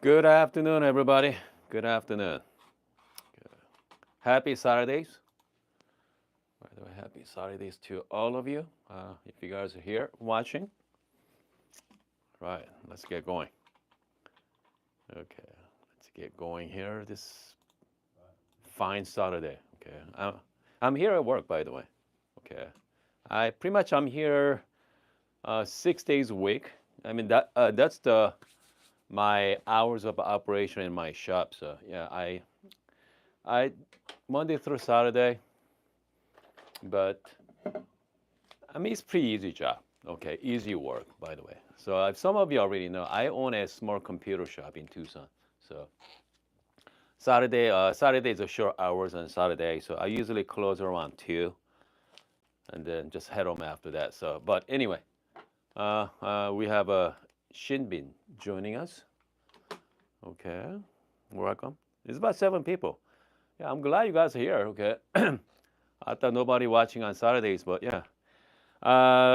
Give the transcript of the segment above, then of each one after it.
Good afternoon, everybody. Good afternoon. Happy Saturdays. By the way, happy Saturdays to all of you. If you guys are here watching, right, let's get going. Okay, let's get going here this fine Saturday. Okay, I'm here at work, by the way. Okay, I'm here 6 days a week. I mean that's the my hours of operation in my shop. So yeah, I Monday through Saturday, but I mean it's pretty easy job. Okay, easy work, by the way. So if some of you already know, I own a small computer shop in Tucson. So Saturday is a short hours on Saturday. So I usually close around 2, and then just head home after that. So, but anyway, we have Shinbin joining us. Okay, welcome. It's about 7 people. Yeah, I'm glad you guys are here. Okay, I thought nobody watching on Saturdays, but yeah,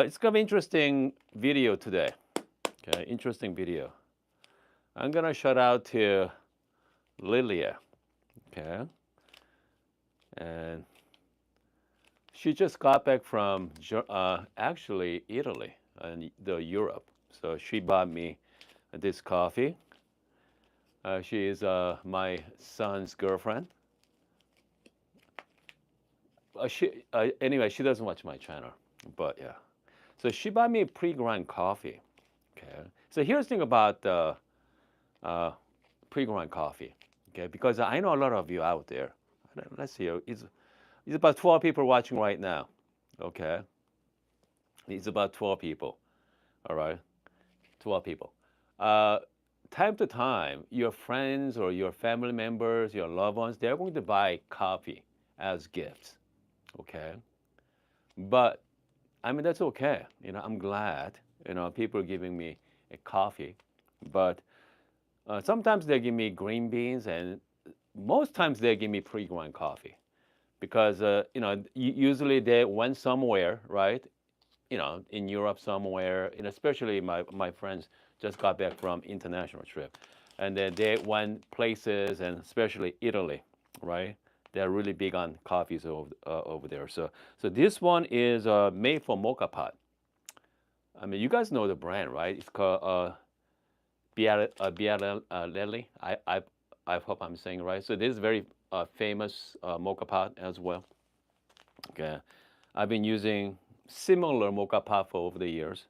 it's gonna be interesting video today. Okay, interesting video. I'm gonna shout out to Lilia. Okay, and she just got back from actually Italy and the Europe. So she bought me this coffee. She is my son's girlfriend. Anyway, she doesn't watch my channel, but yeah. So she bought me a pre-grind coffee. Okay. So here's the thing about pre-grind coffee. Okay, because I know a lot of you out there. Let's see. It's about 12 people watching right now. Okay. It's about 12 people. All right. 12 people. Uh, Time to time, your friends or your family members, your loved ones, they're going to buy coffee as gifts. Okay. But I mean, that's okay. I'm glad, people are giving me a coffee. But sometimes they give me green beans, and most times they give me pre-grind coffee because, usually they went somewhere, right? In Europe somewhere, and especially my friends just got back from international trip, and then they went places, and especially Italy, right? They're really big on coffees over there. So this one is made for mocha pot. I mean, you guys know the brand, right? It's called Bialelli. I hope I'm saying it right. So this is very famous mocha pot as well. Okay, I've been using similar mocha pot for over the years,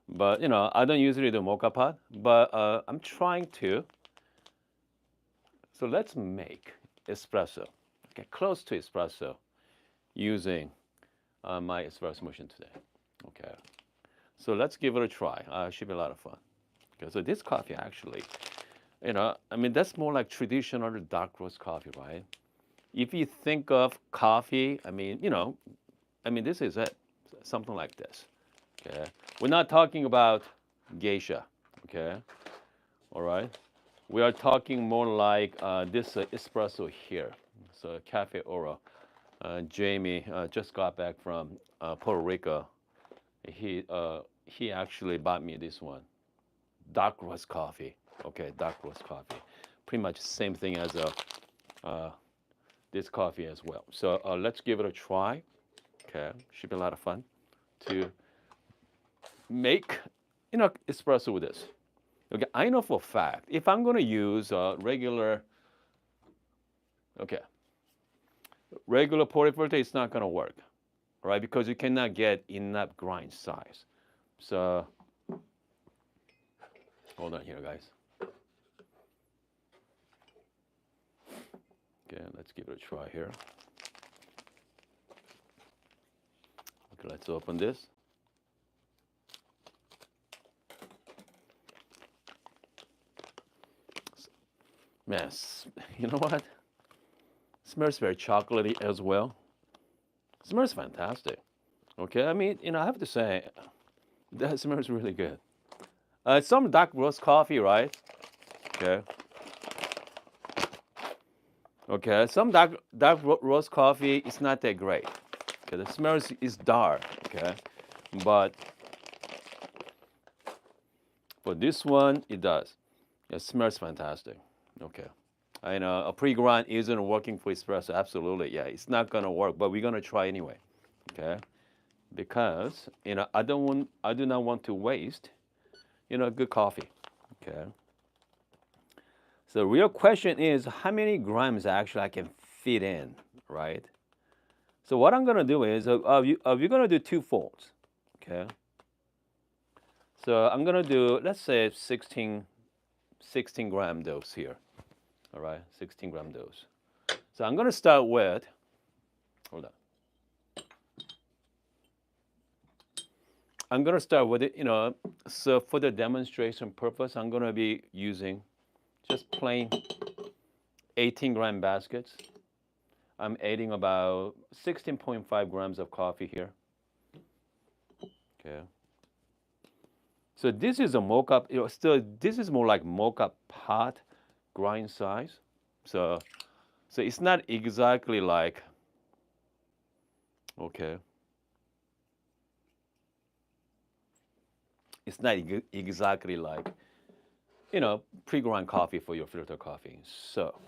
but I don't usually do mocha pot, but I'm trying to. So let's make espresso, okay, close to espresso, using my espresso machine today. Okay, so let's give it a try. Should be a lot of fun. Okay, so this coffee actually, I mean that's more like traditional dark roast coffee, right? If you think of coffee, I mean this is it, something like this. Okay, we're not talking about geisha. Okay, all right. We are talking more like this espresso here. So Cafe Oro. Jamie just got back from Puerto Rico. He actually bought me this one, dark roast coffee. Okay, dark roast coffee. Pretty much the same thing as this coffee as well. So let's give it a try. Okay, should be a lot of fun to make espresso with this. Okay, I know for a fact if I'm going to use okay, regular pour filter, it's not going to work, right? Because you cannot get enough grind size. So hold on here, guys. Okay, let's give it a try here. Okay, let's open this. Man, you know what? Smells very chocolatey as well. Smells fantastic. Okay, I mean, I have to say, that smells really good. Some dark roast coffee, right? Okay. Okay, some dark roast coffee is not that great. Okay, the smell is dark. Okay, but for this one, it does. It smells fantastic. Okay. I know a pre-grind isn't working for espresso. Absolutely, yeah, it's not gonna work, but we're gonna try anyway. Okay, because I do not want to waste good coffee. Okay. So the real question is how many grams actually I can fit in, right? So what I'm gonna do is, we're gonna do two folds. Okay. So I'm gonna do, let's say 16 gram dose here. All right, 16 gram dose. So I'm gonna start with, hold on. I'm gonna start with it, so for the demonstration purpose, I'm gonna be using just plain 18-gram baskets. I'm adding about 16.5 grams of coffee here. Okay. So this is a mocha, still this is more like mocha pot grind size. So it's not exactly like, okay. It's not exactly like, pre-grind coffee for your filter coffee. So,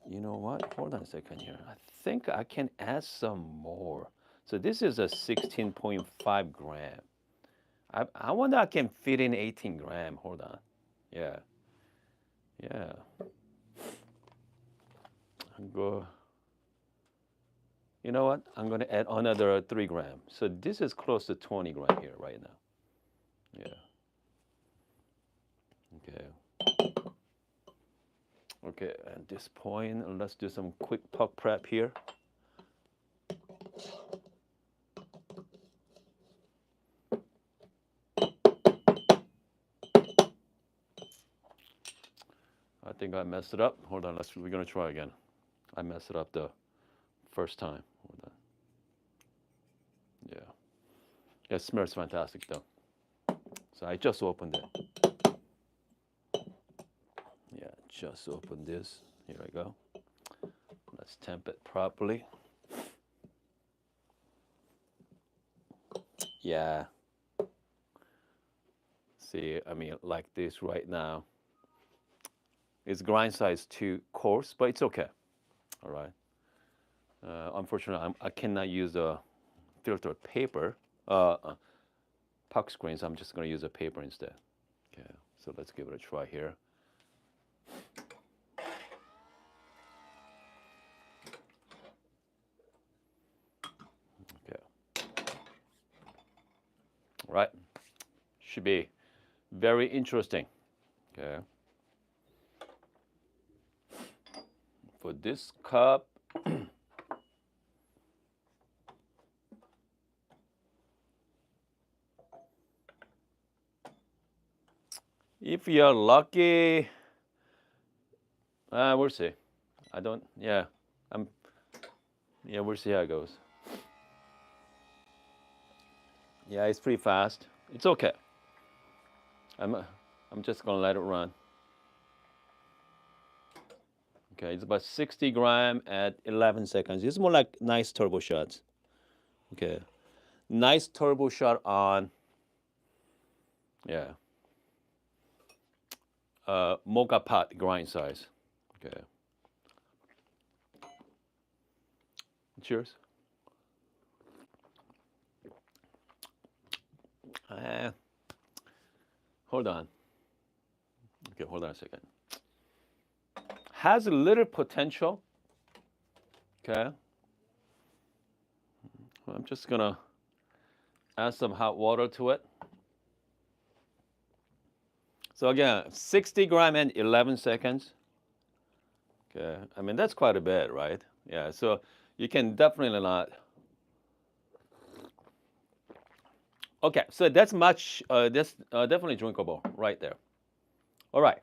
you know what? Hold on a second here. I think I can add some more. So this is a 16.5 gram. I wonder I can fit in 18 gram. Hold on. Yeah. Yeah. You know what? I'm going to add another 3 gram. So this is close to 20 gram here right now. Yeah. Okay. Okay, at this point, let's do some quick puck prep here. I think I messed it up. Hold on, we're gonna try again. I messed it up the first time. Hold on. Yeah. It smells fantastic though. So I just opened it. Yeah, just opened this. Here I go. Let's temp it properly. Yeah. See, I mean, like this right now. It's grind size too coarse, but it's okay. All right. Unfortunately, I cannot use a filtered paper, puck screen, so I'm just going to use a paper instead. Okay, so let's give it a try here. Okay. All right. Should be very interesting. Okay. For this cup, if you're lucky, we'll see. Yeah, we'll see how it goes. Yeah, it's pretty fast. It's okay. I'm just gonna let it run. Okay, it's about 60 gram at 11 seconds. It's more like nice turbo shots. Okay, nice turbo shot on. Yeah. Mocha pot grind size. Okay. Cheers. Hold on. Okay, hold on a second. Has a little potential. Okay. I'm just gonna add some hot water to it. So again, 60 gram and 11 seconds. Okay, I mean that's quite a bit, right? Yeah, so you can definitely not. Okay, so that's definitely drinkable right there. All right.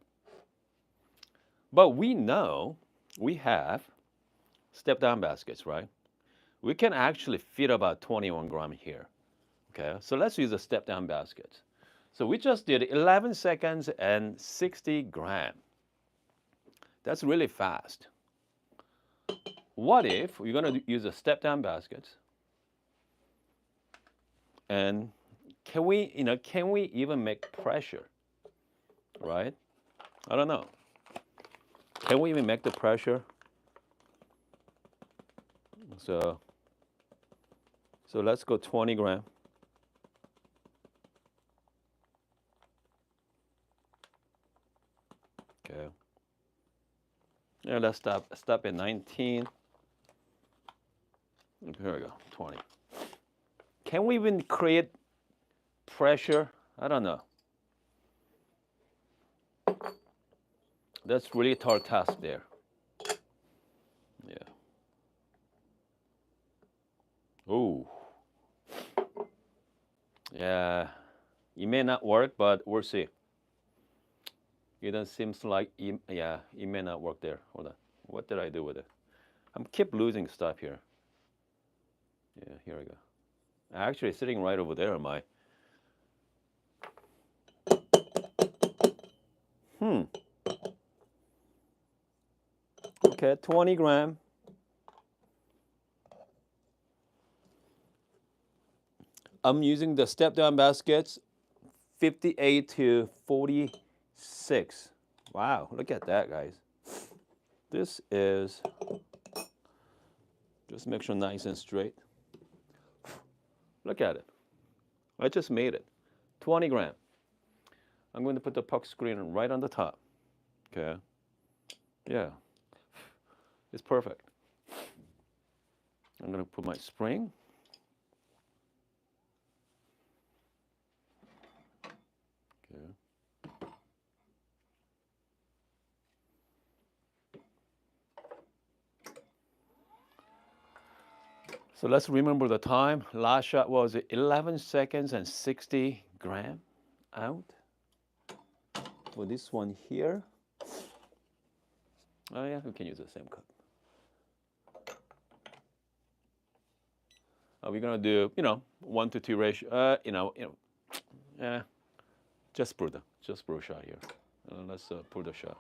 But we know we have step down baskets, right? We can actually fit about 21 gram here. Okay, so let's use a step down basket. So we just did 11 seconds and 60 gram. That's really fast. What if we're going to use a step down basket? And can we even make pressure, right? I don't know. Can we even make the pressure? So, so let's go 20 gram. Okay. Yeah, let's stop at 19. Here we go, 20. Can we even create pressure? I don't know. That's really a hard task there. Yeah. Ooh. Yeah. It may not work, but we'll see. It doesn't seem like yeah, it may not work there. Hold on. What did I do with it? I'm keep losing stuff here. Yeah, here we go. Actually, sitting right over there, am I? Hmm. Okay, 20 gram. I'm using the step down baskets, 58 to 46. Wow, look at that, guys. This is, just make sure nice and straight. Look at it. I just made it. 20 gram. I'm going to put the puck screen right on the top. Okay. Yeah. It's perfect. I'm going to put my spring. Okay. So let's remember the time. Last shot was 11 seconds and 60 gram out. For this one here. Oh yeah, we can use the same cup. We're gonna do, 1-to-2 ratio. Yeah, just brew shot here. Let's pour the shot.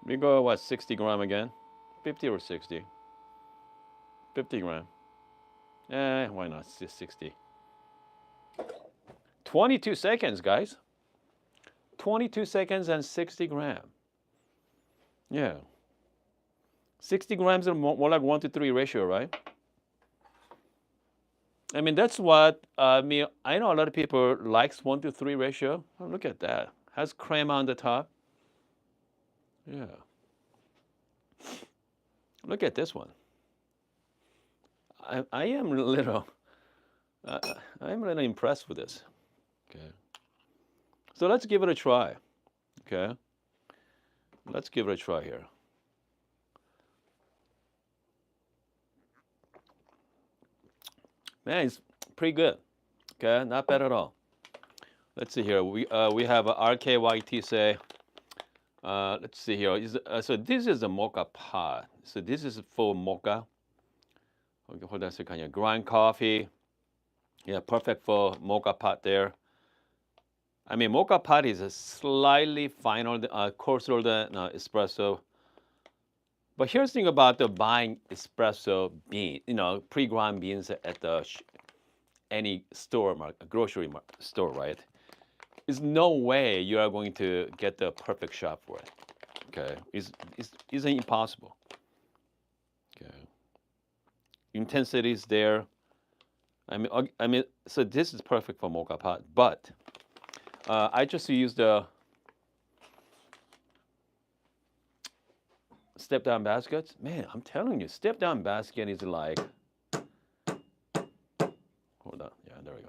We go, what, 60 gram again? 50 or 60? 50 gram. Why not 60? 22 seconds, guys. 22 seconds and 60 gram. Yeah. 60 grams are more like 1-to-3 ratio, right? I mean, that's what, I know a lot of people likes 1-to-3 ratio. Oh, look at that. Has crema on the top. Yeah. Look at this one. I am a little, I'm a little impressed with this. Okay. So let's give it a try. Okay. Let's give it a try here. Man, it's pretty good. Okay, not bad at all. Let's see here. We have RKYT say. Let's see here. So this is a mocha pot. So this is for mocha. Okay, hold on a second here. Grind coffee. Yeah, perfect for mocha pot there. I mean, mocha pot is a slightly finer, coarser than espresso. But here's the thing about the buying espresso bean, pre-ground beans at the any store, grocery store, right? There's no way you are going to get the perfect shot for it. Okay, it's impossible. Okay, intensity is there. I mean, so this is perfect for mocha pot, but I just use the step down baskets. Man, I'm telling you, step down basket is like. Hold on, yeah, there we go.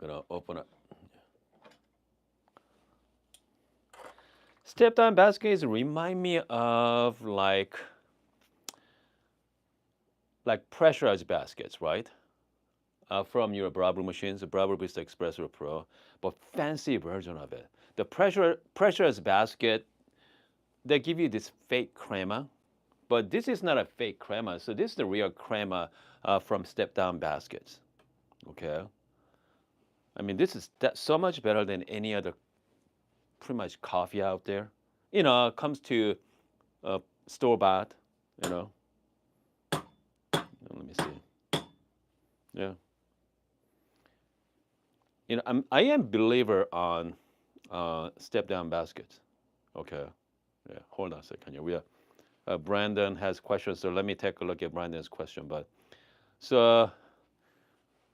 I'm gonna open up. Step down baskets remind me of like pressurized baskets, right? From your Bravo machines, the Bravo Vista Espresso Pro, but fancy version of it. The pressurized basket, they give you this fake crema, but this is not a fake crema. So this is the real crema from step down baskets. Okay. I mean, this is so much better than any other pretty much coffee out there. It comes to store bought, you know. Let me see. Yeah, I am believer on step down baskets. Okay. Yeah. Hold on a second here. Brandon has questions, so let me take a look at Brandon's question. But so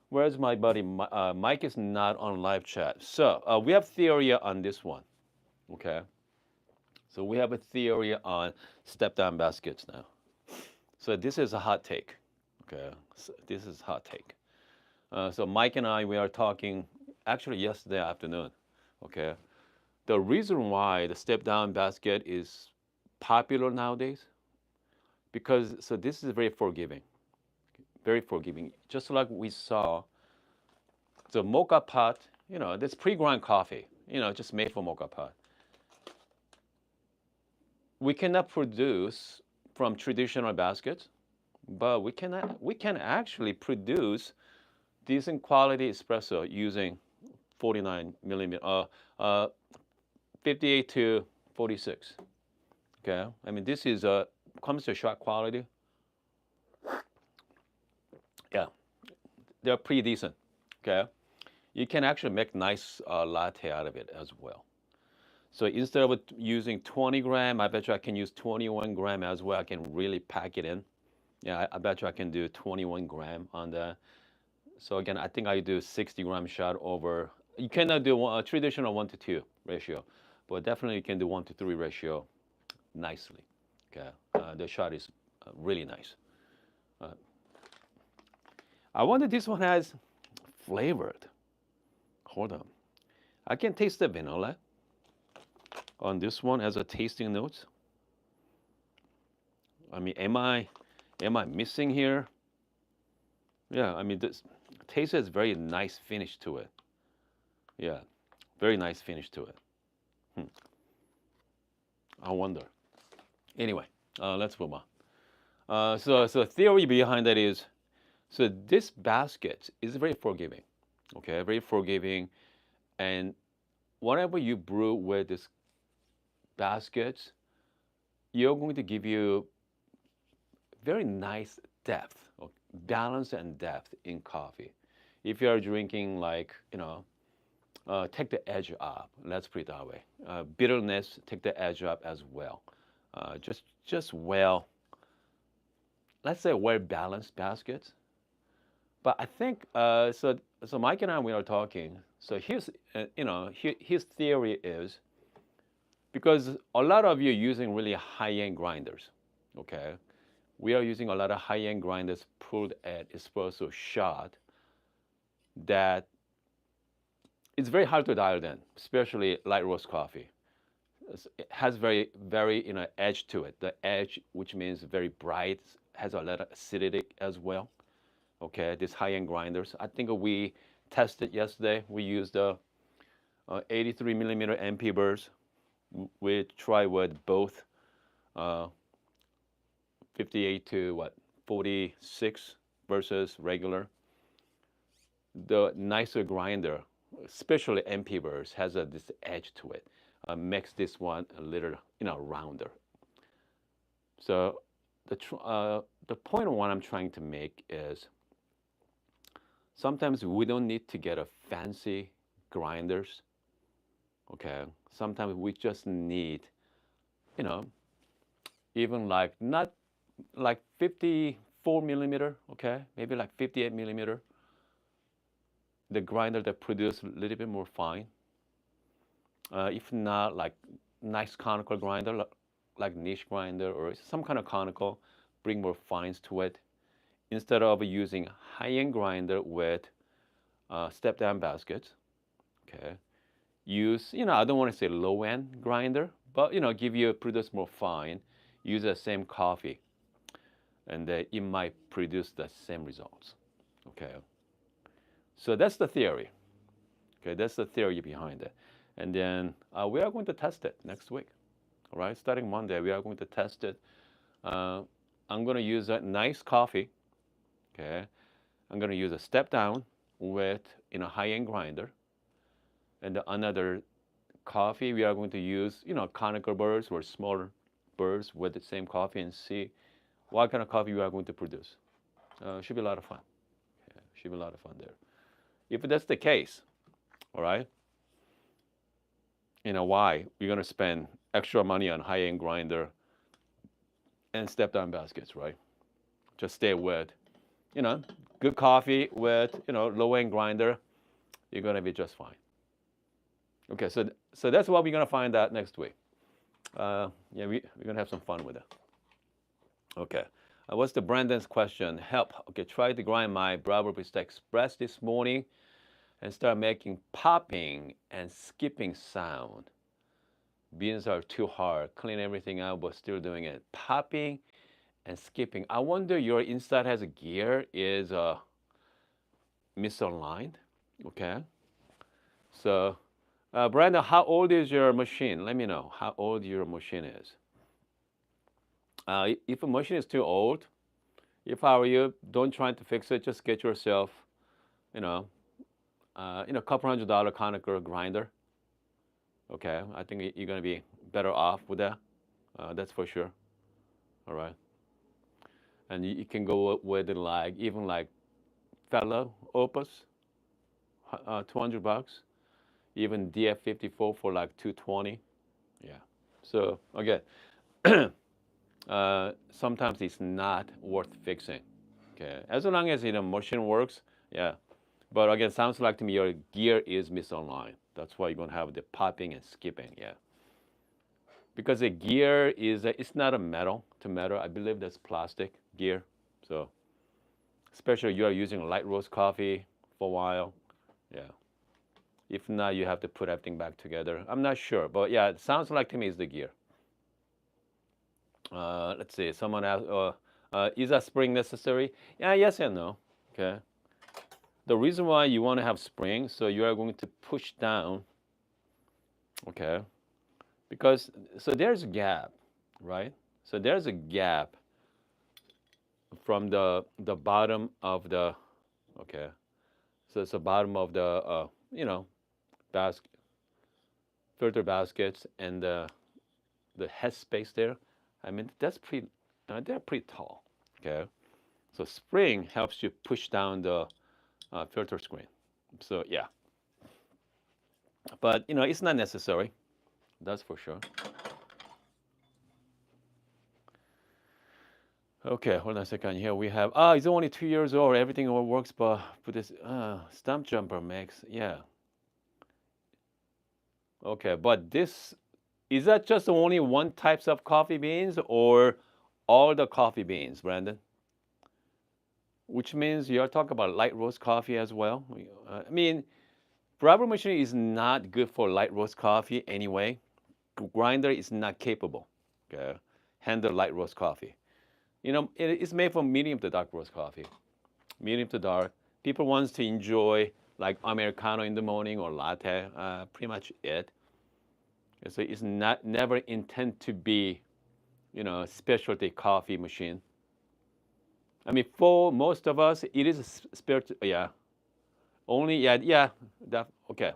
where's my buddy? Mike is not on live chat. So we have theory on this one. Okay. So we have a theory on step down baskets now. So this is a hot take. Okay. So this is hot take. So Mike and I, we are talking actually yesterday afternoon. Okay. The reason why the step down basket is popular nowadays, because so this is very forgiving, very forgiving. Just like we saw the mocha pot, this pre-grind coffee, just made for mocha pot. We cannot produce from traditional baskets, but we can actually produce decent quality espresso using 49 millimeter, 58 to 46. Okay, I mean this is comes to shot quality. Yeah, they're pretty decent. Okay, you can actually make nice latte out of it as well. So instead of using 20 gram, I bet you I can use 21 gram as well. I can really pack it in. Yeah, I bet you I can do 21 gram on that. So again, I think I do 60-gram shot over. You cannot do a traditional 1 to 2 ratio, but definitely you can do 1 to 3 ratio nicely. Okay, the shot is really nice. Uh, I wonder this one has flavored. Hold on, I can taste the vanilla on this one as a tasting notes. I mean, am I missing here? Yeah, I mean this taste has very nice finish to it. Yeah, very nice finish to it. Hmm. I wonder. Anyway, let's move on. So theory behind that is, so this basket is very forgiving. Okay, very forgiving, and whatever you brew with this basket, you're going to give you very nice depth, balance and depth in coffee. If you are drinking like, take the edge up. Let's put it that way. Bitterness, take the edge up as well. Just well, let's say well balanced baskets. But I think so. Mike and I we are talking. So his theory is because a lot of you are using really high-end grinders. Okay, we are using a lot of high-end grinders pulled at espresso shot that it's very hard to dial in, especially light roast coffee. It has very edge to it. The edge, which means very bright, has a lot of acidity as well. Okay, these high-end grinders. I think we tested yesterday. We used 83 millimeter MP burrs. We tried with both 58 to 46 versus regular. The nicer grinder, especially MP burrs, has this edge to it. Makes this one a little rounder. So the point of what I'm trying to make is sometimes we don't need to get a fancy grinders. Okay, sometimes we just need, you know, even like not like 54 millimeter. Okay, maybe like 58 millimeter. The grinder that produce a little bit more fine. If not, like nice conical grinder, like niche grinder or some kind of conical, bring more fines to it. Instead of using high-end grinder with step-down baskets, okay, use, I don't want to say low-end grinder, but, give you produce more fine, use the same coffee, and it might produce the same results, okay? So that's the theory, okay? That's the theory behind it. And then we are going to test it next week, all right? Starting Monday, we are going to test it. I'm going to use a nice coffee, okay? I'm going to use a step down with high-end grinder, and another coffee we are going to use conical burrs or smaller birds with the same coffee and see what kind of coffee you are going to produce. Should be a lot of fun. Yeah, should be a lot of fun there. If that's the case, all right, why you're going to spend extra money on high-end grinder and step-down baskets, right? Just stay with, you know, good coffee with, low-end grinder. You're going to be just fine. Okay, so that's what we're going to find out next week. Yeah, we're going to have some fun with it. Okay. What's the Brandon's question? Help. Okay, try to grind my Bravo Barista Express this morning and start making popping and skipping sound. Beans are too hard. Clean everything out, but still doing it. Popping and skipping. I wonder your inside has a gear is misaligned. Okay. So, Brandon, how old is your machine? Let me know how old your machine is. If a machine is too old, if I were you, don't try to fix it. Just get yourself, you know, couple $100 Conacher grinder. Okay, I think you're gonna be better off with that. That's for sure. All right, and you can go with like even like Fellow Opus, $200. Even DF54 for like 220. Yeah. So again, sometimes it's not worth fixing. Okay, as long as machine works, yeah. But again, sounds like to me your gear is misaligned. That's why you're gonna have the popping and skipping, yeah. Because the gear is it's not a metal to metal. I believe that's plastic gear. So especially you are using light roast coffee for a while, yeah. If not, you have to put everything back together. I'm not sure, but yeah, it sounds like to me it's the gear. Let's see. Someone asked, is a spring necessary? Yeah, yes and no. Okay. The reason why you want to have spring, so you are going to push down. Okay. Because so there's a gap, right? So there's a gap from the bottom of the. Okay. So it's the bottom of the basket, filter baskets, and the head space there. I mean that's pretty. They're pretty tall. Okay. So spring helps you push down the filter screen. So yeah, but it's not necessary. That's for sure. Okay, hold on a second. Here we have. It's only 2 years old. Everything all works, but this stump jumper makes yeah. Okay, but this is that just only one types of coffee beans or all the coffee beans, Brandon? Which means you're talking about light roast coffee as well. I mean, Bravo machine is not good for light roast coffee anyway. Grinder is not capable. Okay, handle light roast coffee. It's made for medium to dark roast coffee. Medium to dark. People wants to enjoy like Americano in the morning or latte. Pretty much it. So it's not never intended to be, specialty coffee machine. I mean, for most of us, it is a spirit. Yeah, only yeah. That okay.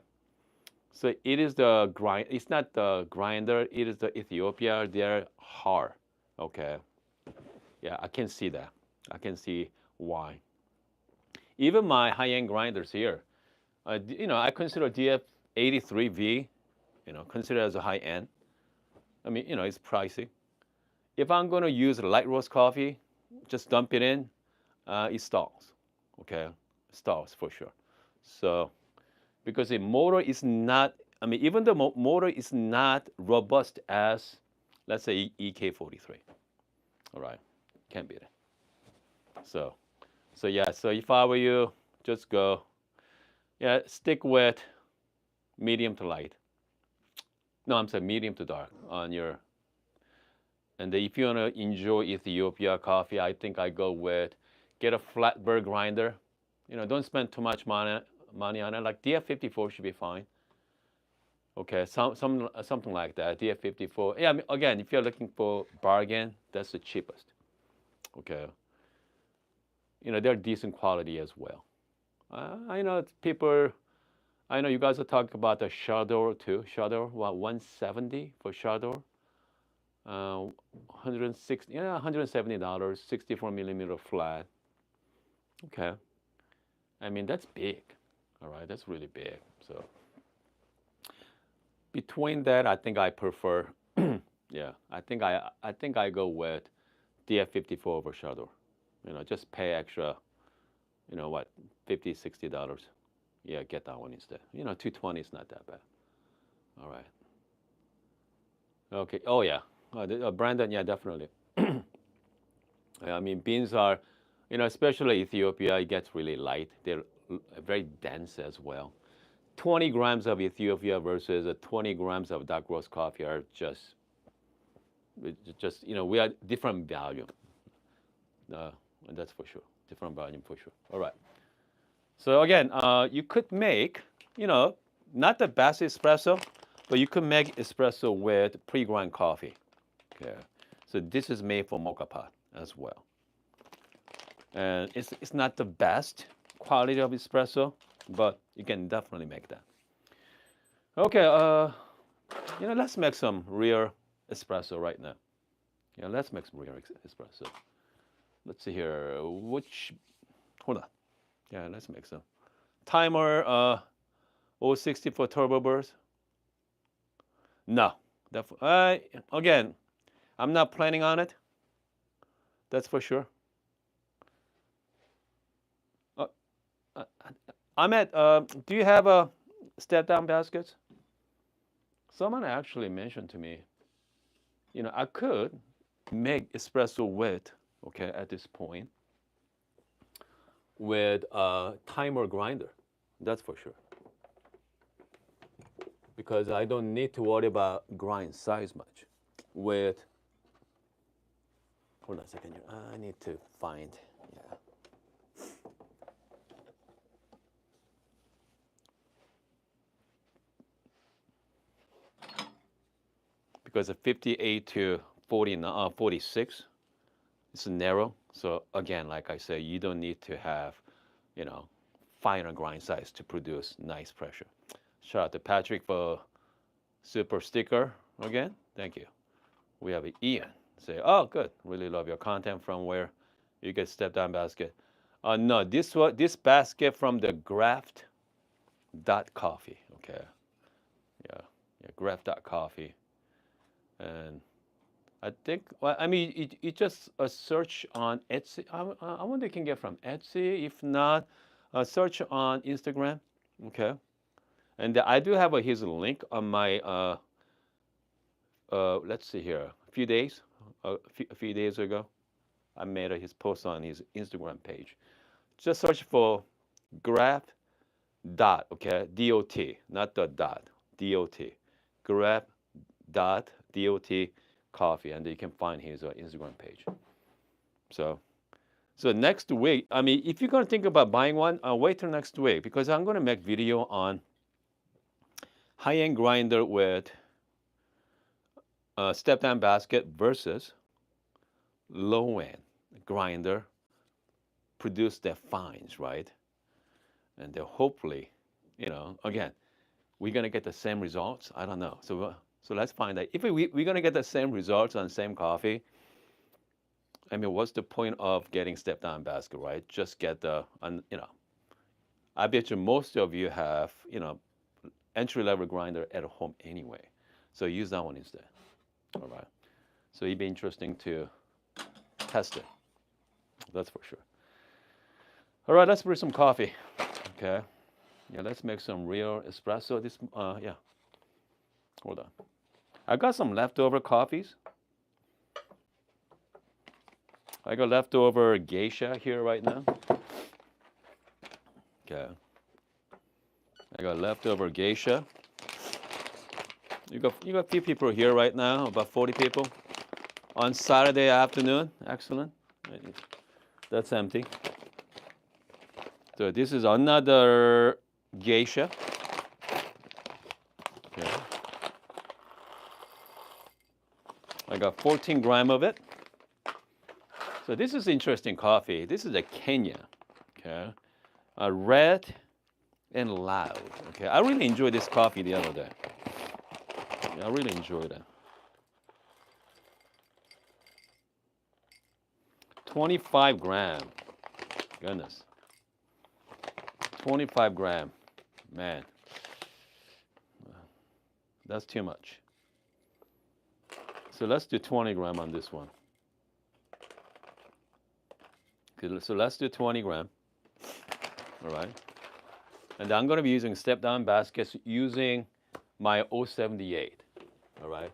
So it is the grind. It's not the grinder. It is the Ethiopia. They're hard. Okay. Yeah, I can see that. I can see why. Even my high-end grinders here, I consider DF83V, consider as a high-end. I mean, it's pricey. If I'm going to use light roast coffee, just dump it in, it stalls. Okay, stalls for sure. So, because the motor is not, I mean, even the motor is not robust as, let's say, EK43. All right, can't beat it. So, yeah. So if I were you, just go, yeah, stick with medium to light. No, I'm saying medium to dark on your. And if you want to enjoy Ethiopia coffee, I think I go with get a flat burr grinder. Don't spend too much money on it. Like DF54 should be fine. Okay, something like that. DF54. Yeah, I mean, again, if you're looking for bargain, that's the cheapest. Okay. They're decent quality as well. I know people. I know you guys are talking about the Shador too. Shador, what 170 for Shador? 160, yeah, $170, 64 millimeter flat. Okay. I mean, that's big. All right, that's really big. So between that, I think I prefer, yeah, I think I go with DF54 over Shadow. Just pay extra, what, 50, $60. Yeah, get that one instead. 220 is not that bad. All right. Okay. Oh yeah. Brandon, yeah, definitely. I mean, beans are, especially Ethiopia, it gets really light. They're very dense as well. 20 grams of Ethiopia versus 20 grams of dark roast coffee are just we are different value. Uh, and that's for sure. Different volume for sure. All right. So again, you could make, not the best espresso, but you could make espresso with pre-ground coffee. Okay. So this is made for mocha pot as well. And it's not the best quality of espresso, but you can definitely make that. Okay, let's make some real espresso right now. Yeah, let's make some real espresso. Let's see here. Hold on. Yeah, let's make some. Timer 060 for turbo burst. No. Again, I'm not planning on it. That's for sure. Ahmed, do you have a step down baskets? Someone actually mentioned to me, I could make espresso with, okay, at this point, with a timer grinder. That's for sure. Because I don't need to worry about grind size much. Hold on a second here. I need to find, yeah. Because a 58 to 46, it's narrow. So again, like I said, you don't need to have, finer grind size to produce nice pressure. Shout out to Patrick for super sticker again. Thank you. We have Ian say, oh, good. Really love your content. From where you get step down basket. No, this basket from the Graft.coffee. Okay. Yeah. Graft.coffee. And I think, well, I mean, you just search on Etsy. I wonder if you can get from Etsy. If not, search on Instagram. Okay. And I do have his link on my, let's see here, a few days ago. I made his post on his Instagram page. Just search for graph dot, okay, D-O-T, not the dot, D-O-T, graph dot, D-O-T, coffee, and you can find his Instagram page. So next week, I mean, if you're gonna think about buying one, wait till next week because I'm gonna make video on high-end grinder with step down basket versus low-end grinder produce their fines, right? And they'll hopefully, again, we're gonna get the same results. I don't know. So let's find out if we're gonna get the same results on same coffee. I mean, what's the point of getting step down basket, right? Just get I bet you most of you have, entry level grinder at home anyway. So use that one instead. All right. So it'd be interesting to test it. That's for sure. All right, let's brew some coffee. Okay. Yeah, let's make some real espresso. Yeah. Hold on. I got some leftover coffees. I got leftover geisha here right now. Okay. I got leftover geisha. You got a few people here right now, about 40 people. On Saturday afternoon. Excellent. That's empty. So this is another geisha. Okay. I got 14 grams of it. So this is interesting coffee. This is a Kenya. Okay. Red and loud. Okay. I really enjoyed this coffee the other day. Yeah, I really enjoyed it. 25 gram. Goodness. 25 gram. Man. That's too much. So let's do 20 gram on this one. Okay, so let's do 20 gram. All right. And I'm going to be using step down baskets using my 078. All right.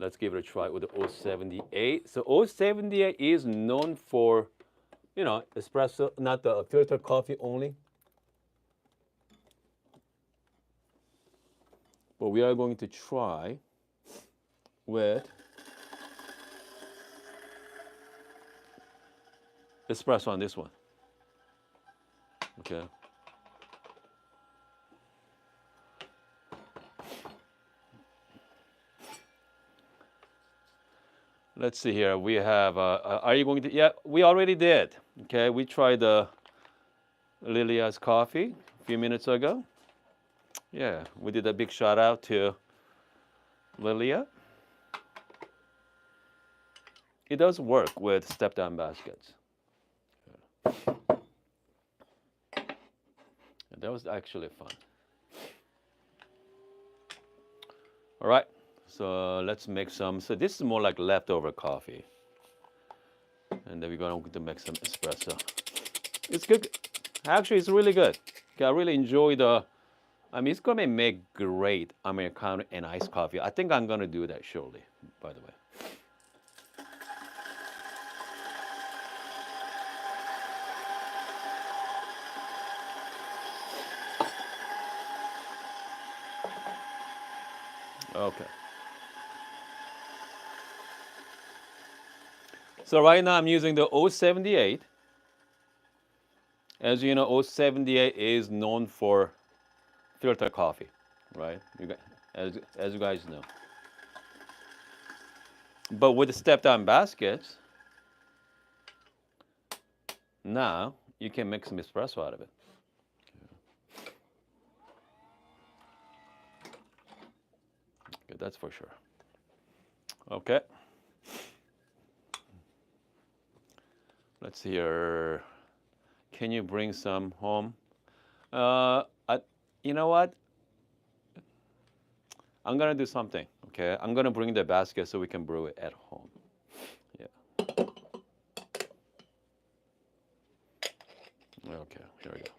Let's give it a try with the 078. So 078 is known for, espresso, not the filter coffee only. But we are going to try with espresso on this one. Okay. Let's see here. We have, are you going to, yeah, we already did. Okay, we tried the Lilia's coffee a few minutes ago. Yeah, we did a big shout out to Lilia. It does work with step down baskets. That was actually fun. All right, so let's make some. So this is more like leftover coffee. And then we're going to make some espresso. It's good. Actually, it's really good. Okay, I really enjoy it's going to make great Americano and iced coffee. I think I'm going to do that shortly, by the way. Okay. So right now I'm using the 078. As you know, 078 is known for filter coffee, right? As you guys know. But with the step-down baskets, now you can make some espresso out of it. Okay, that's for sure. Okay. Let's see here. Can you bring some home? You know what? I'm gonna do something. Okay, I'm gonna bring the basket so we can brew it at home. Yeah. Okay, here we go.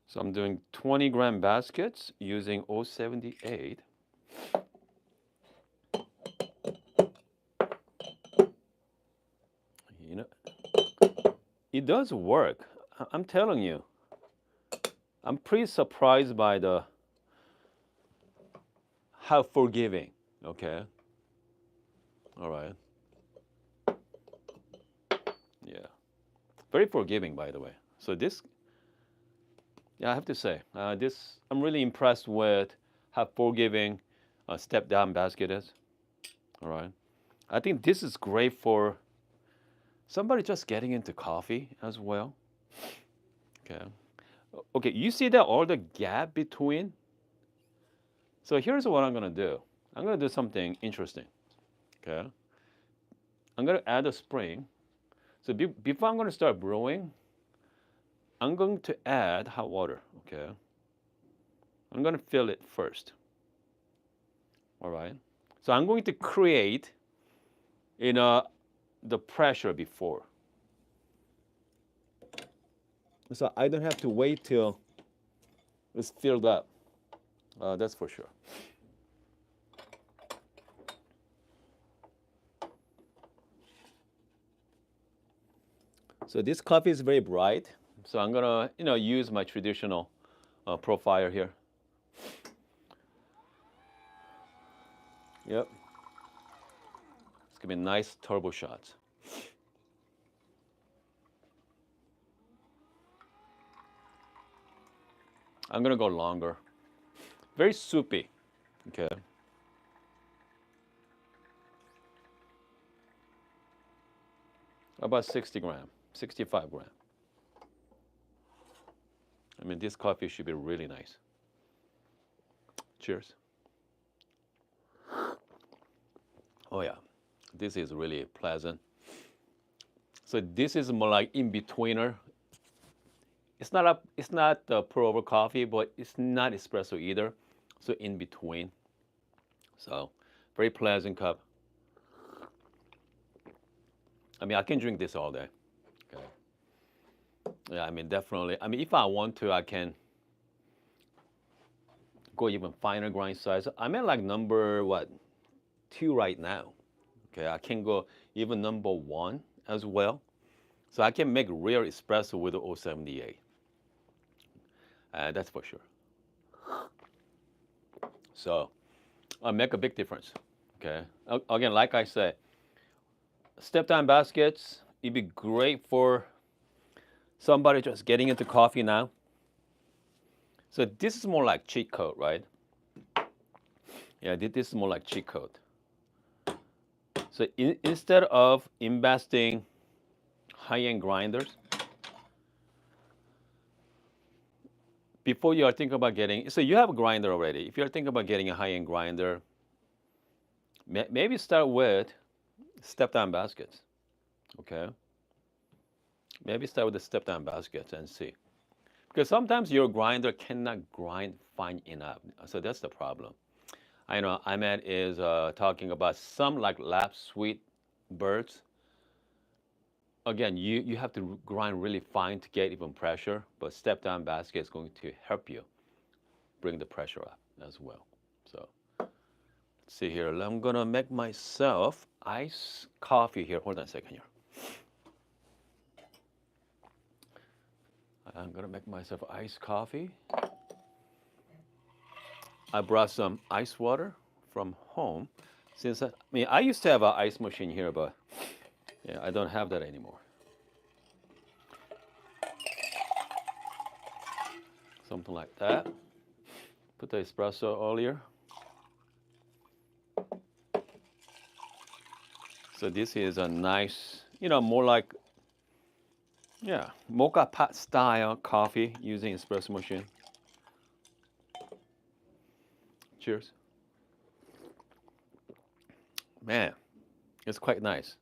So I'm doing 20 gram baskets using 078. It does work. I'm telling you. I'm pretty surprised by how forgiving. Okay. All right. Yeah. Very forgiving, by the way. So this, yeah, I have to say, I'm really impressed with how forgiving a step down basket is. All right. I think this is great for somebody just getting into coffee as well. Okay. Okay, you see that all the gap between? So here's what I'm gonna do. I'm gonna do something interesting. Okay. I'm gonna add a spring. So before I'm gonna start brewing, I'm going to add hot water. Okay. I'm gonna fill it first. All right. So I'm going to create, the pressure before. So I don't have to wait till it's filled up. That's for sure. So this coffee is very bright. So I'm gonna, use my traditional profiler here. Yep. It's gonna be nice turbo shots. I'm gonna go longer. Very soupy. Okay. About 60 gram, 65 gram. I mean, this coffee should be really nice. Cheers. Oh yeah, this is really pleasant. So this is more like in betweener. It's not the pour over coffee, but it's not espresso either. So in between. So very pleasant cup. I mean, I can drink this all day. Okay. Yeah, I mean, definitely. I mean, if I want to, I can go even finer grind size. I'm at like number what 2 right now. Okay, I can go even number 1 as well. So I can make real espresso with the 078. That's for sure. So I make a big difference. Okay. Again, like I said, step down baskets. It'd be great for somebody just getting into coffee now. So this is more like cheat code, right? Yeah, this is more like cheat code. So instead of investing high-end grinders, before you are thinking about getting, so you have a grinder already. If you're thinking about getting a high-end grinder, maybe start with step-down baskets, okay? Maybe start with the step-down baskets and see. Because sometimes your grinder cannot grind fine enough. So that's the problem. I know Ahmed is talking about some like lap sweet birds. Again, you have to grind really fine to get even pressure, but step-down basket is going to help you bring the pressure up as well. So let's see here. I'm gonna make myself iced coffee here. Hold on a second here. I'm gonna make myself iced coffee. I brought some ice water from home. Since I mean, I used to have an ice machine here, but yeah, I don't have that anymore. Something like that. Put the espresso earlier. So this is a nice, more like, yeah, mocha pot style coffee using espresso machine. Cheers. Man, it's quite nice.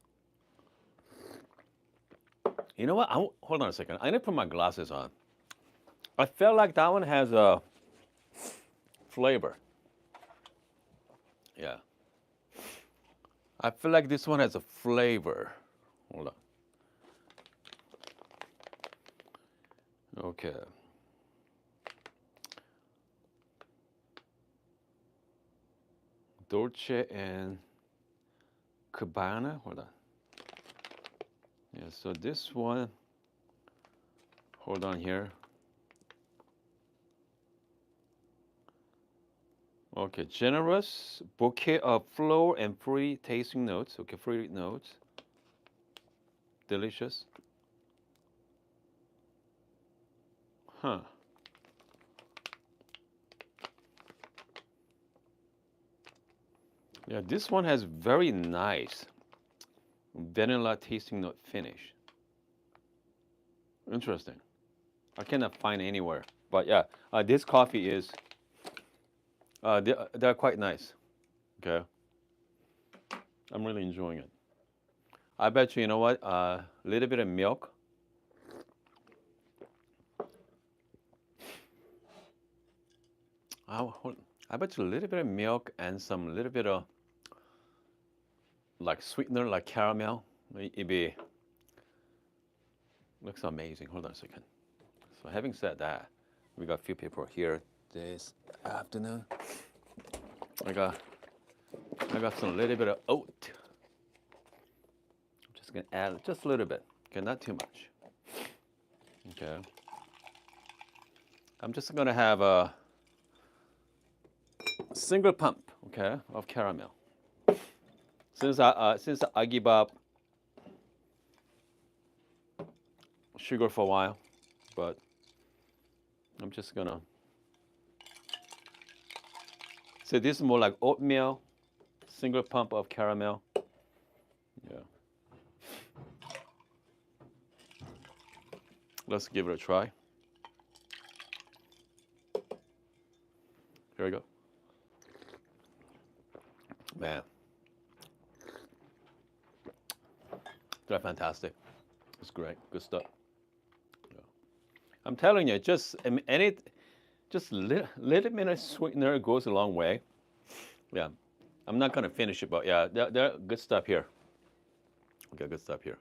You know what? Hold on a second. I need to put my glasses on. I felt like that one has a flavor. Yeah. I feel like this one has a flavor. Hold on. Okay. Dolce and Gabbana. Hold on. Yeah, so this one, hold on here. Okay, generous bouquet of floral and free tasting notes. Okay, free notes. Delicious. Huh. Yeah, this one has very nice vanilla tasting note finish. Interesting. I cannot find anywhere. But yeah, this coffee is, they're quite nice. Okay. I'm really enjoying it. I bet you know what? A little bit of milk. I bet you a little bit of milk and some little bit of like sweetener, like caramel. It'd be, looks amazing. Hold on a second. So having said that, we got a few people here this afternoon. I got some little bit of oat. I'm just gonna add just a little bit. Okay, not too much. Okay. I'm just gonna have a single pump, okay, of caramel. Since I give up sugar for a while, but I'm just gonna. So this is more like oatmeal, single pump of caramel. Yeah. Let's give it a try. Here we go. Man. They're fantastic. It's great. Good stuff. Yeah. I'm telling you, just just little bit of sweetener goes a long way. Yeah. I'm not gonna finish it, but yeah, they're good stuff here. Okay, good stuff here.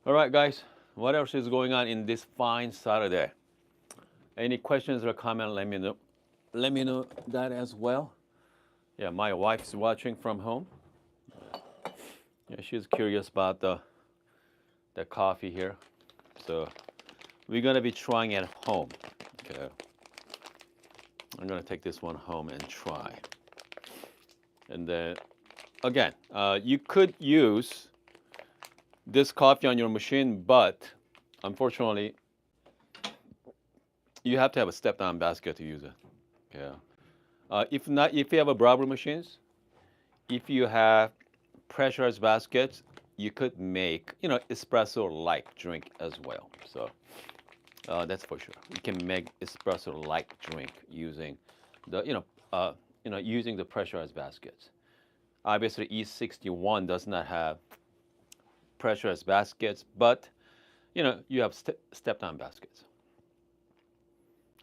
All right, guys. What else is going on in this fine Saturday? Any questions or comment? Let me know. Let me know that as well. Yeah, my wife's watching from home. Yeah, she's curious about the coffee here. So we're gonna be trying it at home. Okay. I'm gonna take this one home and try. And then again, you could use this coffee on your machine, but unfortunately, you have to have a step-down basket to use it. Yeah. If not, if you have a Bravo machines, if you have pressurized baskets, you could make espresso-like drink as well. So that's for sure. You can make espresso-like drink using the using the pressurized baskets. Obviously, E61 does not have pressurized baskets, but you have step-down baskets.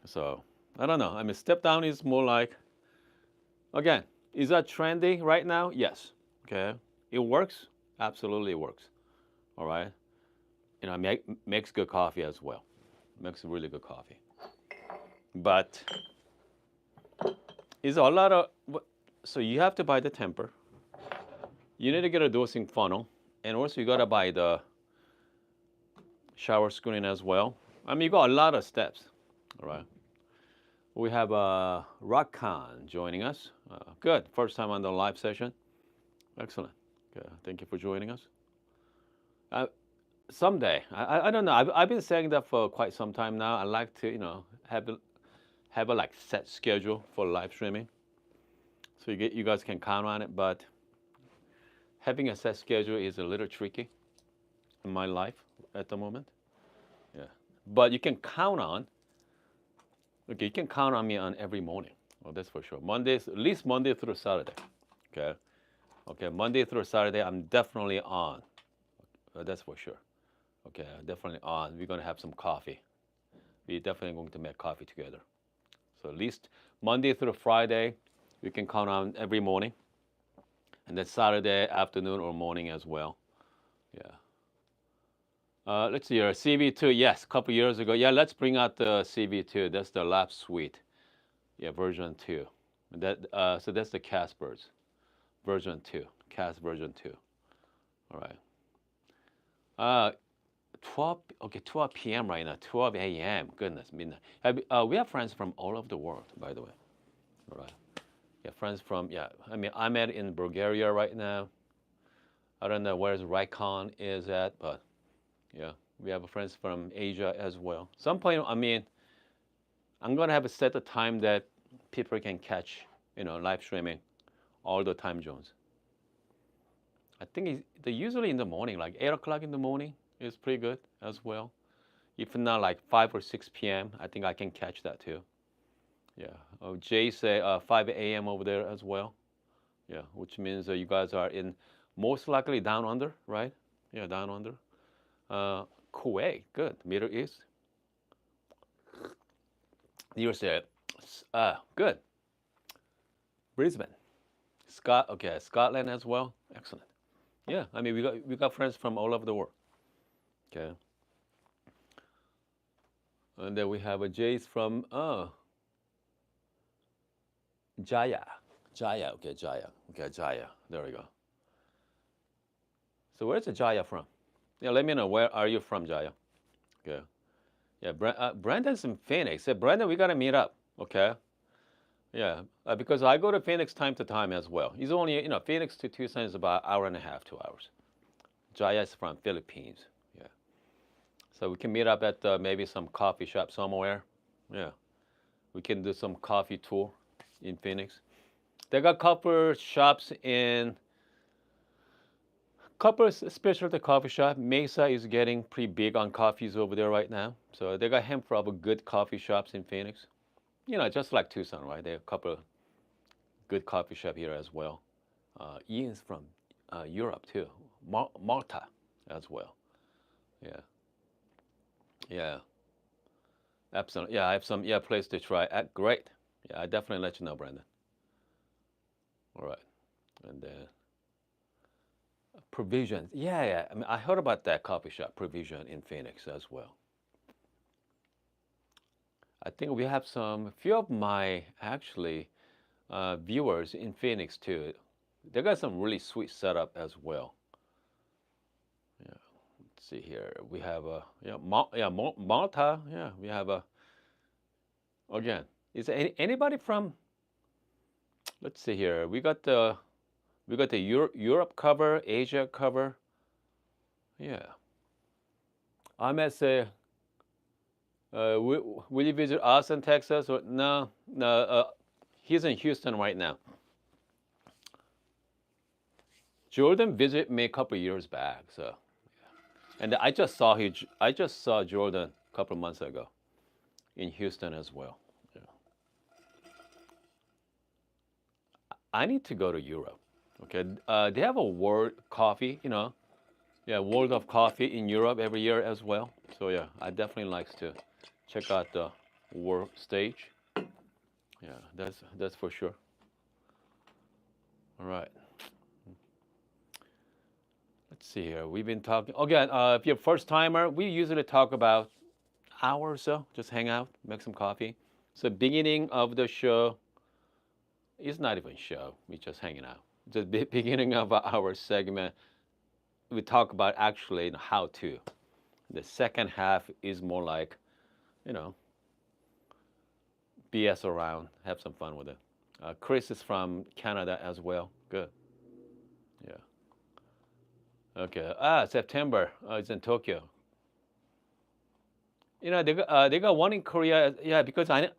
So I don't know. I mean, step-down is more like, again, is that trendy right now? Yes. Okay. It works. Absolutely, it works. All right. Makes good coffee as well. Makes really good coffee. But is a lot of so you have to buy the temper. You need to get a dosing funnel, and also you gotta buy the shower screen as well. I mean, you got a lot of steps. All right. We have Rakan joining us. Good. First time on the live session. Excellent. Okay. Thank you for joining us. Someday, I don't know. I've been saying that for quite some time now. I like to have a like set schedule for live streaming, so you guys can count on it. But having a set schedule is a little tricky in my life at the moment. Yeah, but you can count on. Okay, you can count on me on every morning. Well, that's for sure. Mondays, at least Monday through Saturday. Okay, okay, Monday through Saturday, I'm definitely on. That's for sure. Okay, definitely on. We're gonna have some coffee. We're definitely going to make coffee together. So at least Monday through Friday, we can count on every morning, and then Saturday afternoon or morning as well. Yeah. Let's see here. CV2, yes, a couple years ago. Yeah, let's bring out the CV2. That's the Lab Suite. Yeah, version 2. So that's the Casper's version 2. Cas version 2. All right. 12 p.m. right now. 12 a.m. Goodness, midnight. We have friends from all over the world, by the way. All right. Yeah, friends from I mean, I'm in Bulgaria right now. I don't know where Raikon is at, but yeah, we have friends from Asia as well. Some point, I mean, I'm gonna have a set of time that people can catch, live streaming, all the time zones. I think they're usually in the morning, like 8 o'clock in the morning is pretty good as well. If not like 5 or 6 p.m., I think I can catch that too. Yeah. Oh, Jay say 5 a.m. over there as well. Yeah, which means you guys are in most likely down under, right? Yeah, down under. Kuwait, good. Middle East. You said, good. Brisbane, okay, Scotland as well. Excellent. Yeah, I mean we got friends from all over the world. Okay. And then we have a Jace from Jaya. Okay, Jaya. Okay, Jaya. There we go. So where's the Jaya from? Yeah, let me know, where are you from, Jaya? Okay. Yeah, Brandon's in Phoenix. Hey, Brandon, we gotta meet up. Okay. Yeah, because I go to Phoenix time to time as well. He's only, Phoenix to Tucson is about an hour and a half, 2 hours. Jaya is from Philippines. Yeah. So we can meet up at maybe some coffee shop somewhere. Yeah. We can do some coffee tour in Phoenix. They got couple shops couple specialty coffee shop. Mesa is getting pretty big on coffees over there right now. So they got a handful of good coffee shops in Phoenix. Just like Tucson, right? There are a couple of good coffee shop here as well. Ian's from Europe too. Malta. as well. Yeah, yeah, absolutely. Yeah, I have some place to try. Great. Yeah, I definitely let you know, Brandon. All right, and then Provisions. Yeah, yeah. I mean, I heard about that coffee shop, Provision in Phoenix as well. I think we have some few of my actually viewers in Phoenix too. They got some really sweet setup as well. Yeah. Let's see here. We have a Malta. Yeah, we have a again. Is anybody from? Let's see here. We got the Europe cover, Asia cover. Yeah. I'm at say. Will you visit Austin, Texas? Or no, no. He's in Houston right now. Jordan visited me a couple years back, so and I just saw Jordan a couple months ago in Houston as well. Yeah. I need to go to Europe. Okay, they have a World Coffee, yeah, World of Coffee in Europe every year as well. So yeah, I definitely likes to check out the world stage. Yeah, that's for sure. All right. Let's see here. We've been talking again. If you're a first timer, we usually talk about hour or so. Just hang out, make some coffee. So beginning of the show is not even show. We're just hanging out. The beginning of our segment, we talk about actually how to. The second half is more like, you know, BS around, have some fun with it. Chris is from Canada as well. Good. Yeah. Okay. September. It's in Tokyo. They got one in Korea. Yeah, because I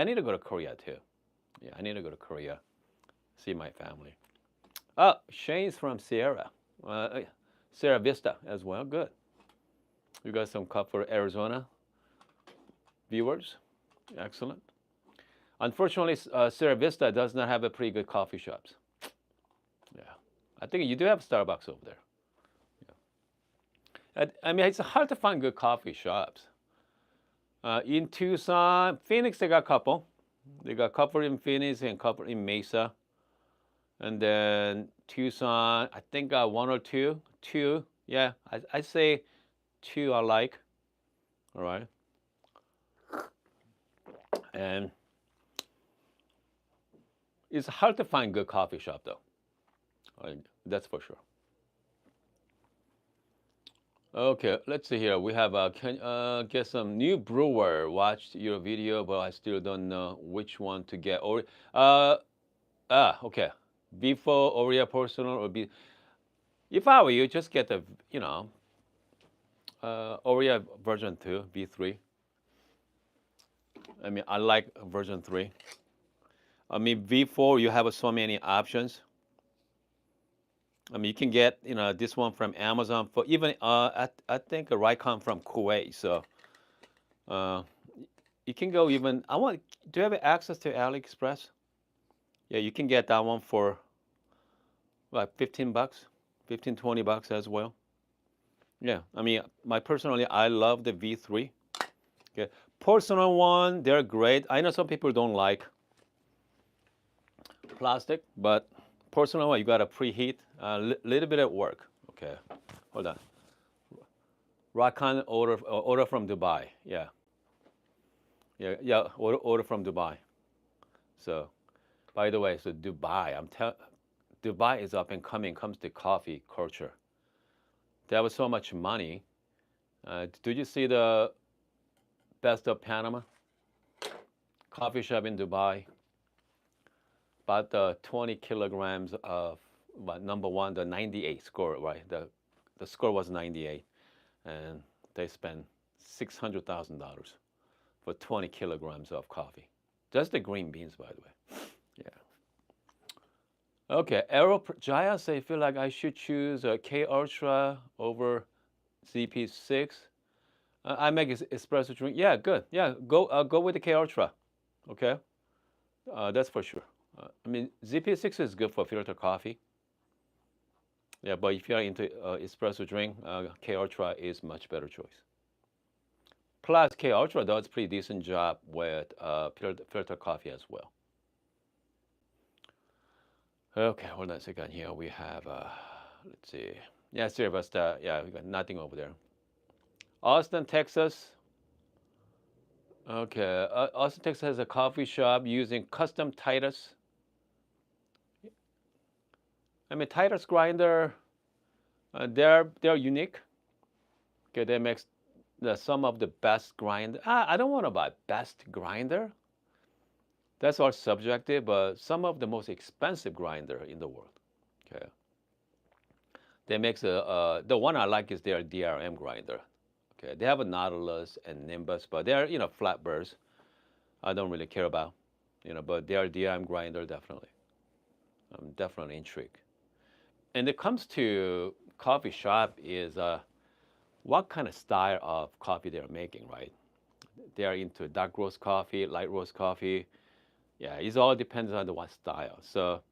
need to go to Korea too. Yeah, I need to go to Korea, see my family. Oh, Shane's from Sierra Vista as well. Good. We got some cup for Arizona viewers. Excellent. Unfortunately, Sierra Vista does not have a pretty good coffee shops. Yeah, I think you do have Starbucks over there. Yeah. I mean, it's hard to find good coffee shops. In Tucson, Phoenix, they got a couple. They got a couple in Phoenix and a couple in Mesa. And then Tucson, I think one or two. Two, yeah, I say two I like. All right. And it's hard to find good coffee shop though. That's for sure. Okay, let's see here. We have can get some new brewer. Watched your video, but I still don't know which one to get. Or okay. V4 Oreo personal or B. If I were you, just get the Oreo version 2 V3. I mean, I like version 3. I mean, V4 you have so many options. I mean, you can get this one from Amazon for even I think a Raycon from Kuwait. So you can go even. Do you have access to AliExpress? Yeah, you can get that one for like $15, 15, $20 as well. Yeah, I mean, personally, I love the V3. Okay, personal one, they're great. I know some people don't like plastic, but personal one, you gotta preheat a little bit of work. Okay, hold on. Rakan order from Dubai. Yeah, yeah. Order from Dubai. So, by the way, so Dubai, Dubai is up and coming. Comes to coffee culture. They have so much money. Did you see the Best of Panama coffee shop in Dubai? About 20 kilograms of number one, the 98 score, right? The score was 98, and they spent $600,000 for 20 kilograms of coffee. Just the green beans, by the way. Yeah. Okay, Jaya say feel like I should choose a K Ultra over ZP6. I make espresso drink. Yeah, good. Yeah, go with the K Ultra. Okay, that's for sure. I mean, ZP6 is good for filter coffee. Yeah, but if you're into espresso drink, K Ultra is much better choice. Plus, K Ultra does pretty decent job with filter coffee as well. Okay, hold on a second here. We have, let's see. Yeah, sorry about that. Yeah, we got nothing over there. Austin, Texas. Okay, Austin, Texas has a coffee shop using custom Titus. I mean, Titus grinder, they're unique. Okay, they make some of the best grind. I don't want to buy best grinder. That's all subjective, but some of the most expensive grinder in the world. Okay, they makes the one I like is their DRM grinder. Okay, they have a Nautilus and Nimbus, but they're flatbirds. I don't really care about, but their DRM grinder definitely. I'm definitely intrigued. And it comes to coffee shop is what kind of style of coffee they're making, right? They are into dark roast coffee, light roast coffee. Yeah, it all depends on the what style. So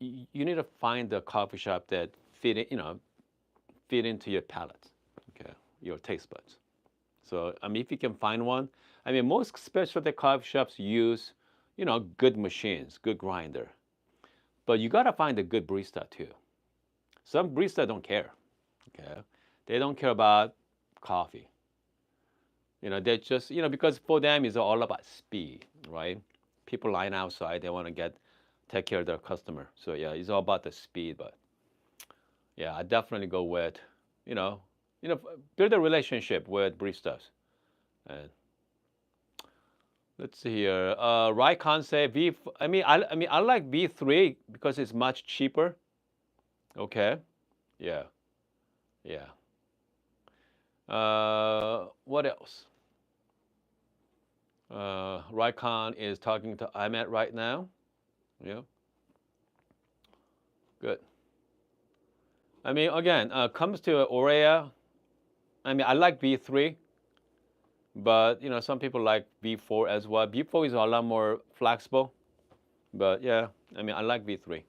you need to find the coffee shop that fit into your palate, okay, your taste buds. So I mean, if you can find one, I mean, most specialty coffee shops use, good machines, good grinder, but you gotta find a good barista too. Some barista don't care, okay, they don't care about coffee. They just, because for them it's all about speed, right? People line outside, they want to take care of their customer. So yeah, it's all about the speed. But yeah, I definitely go with, you know, build a relationship with baristas. And let's see here. Raikon say V. I like V3 because it's much cheaper. Okay. Yeah. Yeah. What else? Raikon is talking to Ahmet right now. Yeah. Good. I mean, again, comes to Aurea. I mean, I like V3, but some people like V4 as well. V4 is a lot more flexible, but yeah, I mean, I like V3.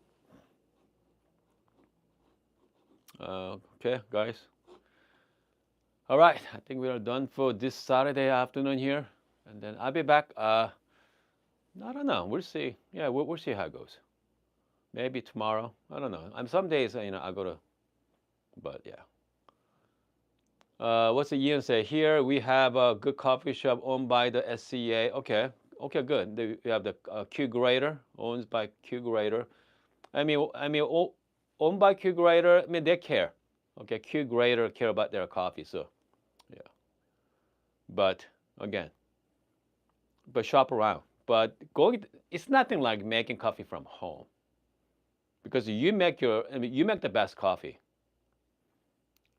Okay, guys. All right, I think we are done for this Saturday afternoon here, and then I'll be back. I don't know. We'll see. Yeah, we'll see how it goes. Maybe tomorrow. I don't know. And some days, I go to, but yeah. What's the Ian say? Here we have a good coffee shop owned by the SCA. Okay, good. We have the Q Grader, owned by Q Grader. Owned by Q Grader. I mean, they care. Okay, Q Grader care about their coffee. So, yeah. But again, shop around. But it's nothing like making coffee from home, because you make the best coffee.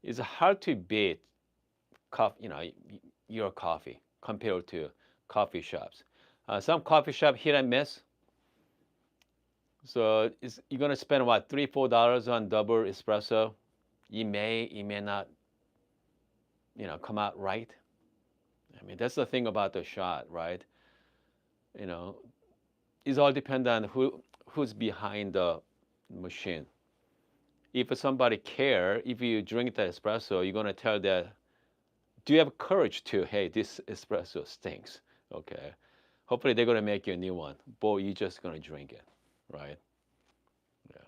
It's hard to beat coffee, your coffee compared to coffee shops. Some coffee shop hit and miss. So you're gonna spend what, $3-4 on double espresso. It may not, come out right. I mean, that's the thing about the shot, right? It's all dependent on who's behind the machine. If somebody care, if you drink the espresso, you're gonna tell that, do you have courage to, hey, this espresso stinks, okay? Hopefully they're gonna make you a new one. Boy, you're just gonna drink it, right? Yeah.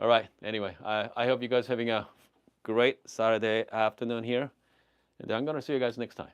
All right. Anyway, I hope you guys having a great Saturday afternoon here, and I'm gonna see you guys next time.